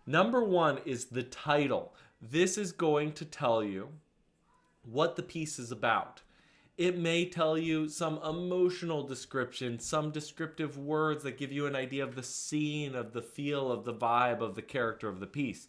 Number one is the title. This is going to tell you what the piece is about. It may tell you some emotional description, some descriptive words that give you an idea of the scene, of the feel, of the vibe, of the character of the piece.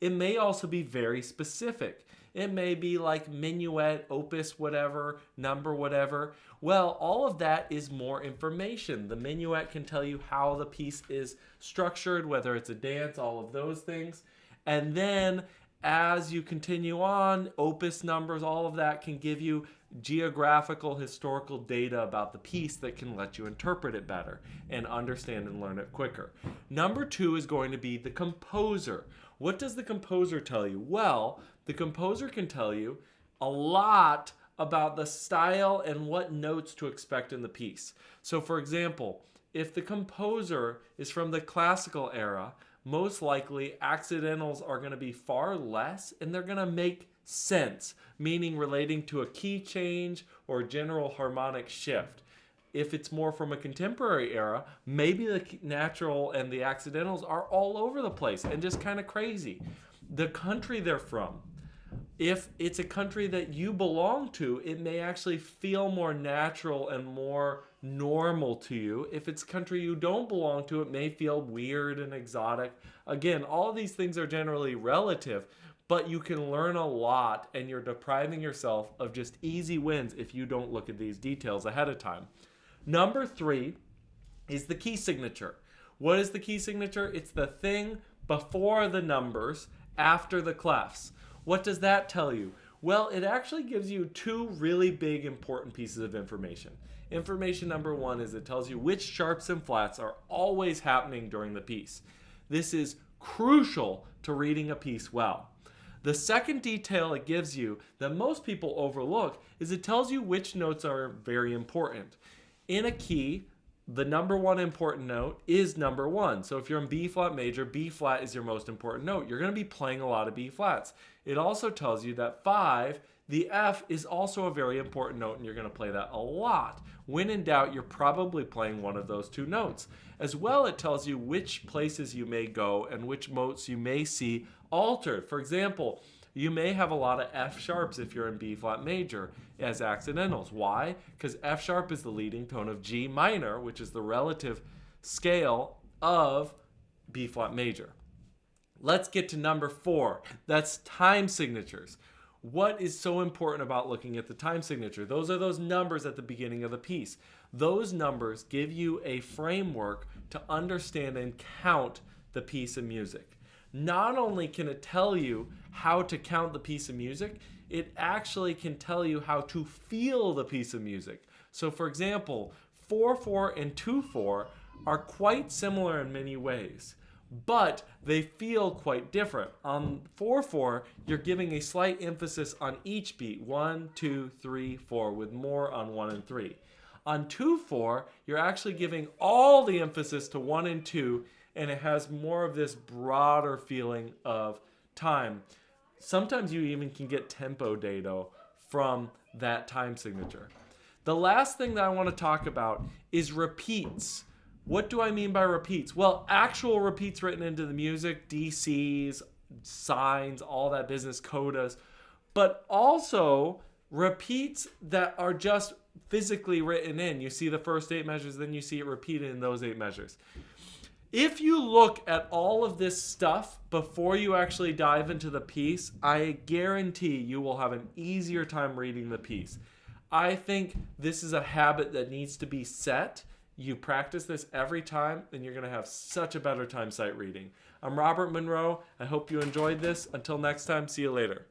It may also be very specific. It may be like Menuette, opus whatever, number whatever. Well, all of that is more information. The Menuette can tell you how the piece is structured, whether it's a dance, all of those things. And then as you continue on, opus numbers, all of that can give you geographical, historical data about the piece that can let you interpret it better and understand and learn it quicker. Number two is going to be the composer. What does the composer tell you? Well, the composer can tell you a lot about the style and what notes to expect in the piece. So, for example, if the composer is from the classical era, most likely accidentals are going to be far less and they're going to make sense, meaning relating to a key change or general harmonic shift. If it's more from a contemporary era, maybe the natural and the accidentals are all over the place and just kind of crazy. The country they're from, if it's a country that you belong to, it may actually feel more natural and more normal to you. If it's a country you don't belong to, it may feel weird and exotic. Again, all of these things are generally relative, but you can learn a lot and you're depriving yourself of just easy wins if you don't look at these details ahead of time. Number three is the key signature. What is the key signature? It's the thing before the numbers, after the clefs. What does that tell you? Well, it actually gives you two really big important pieces of information. Information number one is it tells you which sharps and flats are always happening during the piece. This is crucial to reading a piece well. The second detail it gives you that most people overlook is it tells you which notes are very important. In a key, the number one important note is number one. So if you're in B flat major, B flat is your most important note. You're going to be playing a lot of B flats. It also tells you that 5, the F, is also a very important note and you're going to play that a lot. When in doubt, you're probably playing one of those two notes. As well, it tells you which places you may go and which notes you may see altered. For example, you may have a lot of F sharps if you're in B flat major as accidentals. Why? Because F sharp is the leading tone of G minor, which is the relative scale of B flat major. Let's get to number 4. That's time signatures. What is so important about looking at the time signature? Those are those numbers at the beginning of the piece. Those numbers give you a framework to understand and count the piece of music. Not only can it tell you how to count the piece of music, it actually can tell you how to feel the piece of music. So for example, 4/4 and 2/4 are quite similar in many ways, but they feel quite different. On 4/4, you're giving a slight emphasis on each beat, 1, 2, 3, 4, with more on 1 and 3. On 2/4, you're actually giving all the emphasis to 1 and 2, and it has more of this broader feeling of time. Sometimes you even can get tempo data from that time signature. The last thing that I want to talk about is repeats. What do I mean by repeats? Well, actual repeats written into the music, DCs, signs, all that business, codas, but also repeats that are just physically written in. You see the first 8 measures, then you see it repeated in those 8 measures. If you look at all of this stuff before you actually dive into the piece, I guarantee you will have an easier time reading the piece. I think this is a habit that needs to be set. You practice this every time, and you're going to have such a better time sight reading. I'm Robert Monroe. I hope you enjoyed this. Until next time, see you later.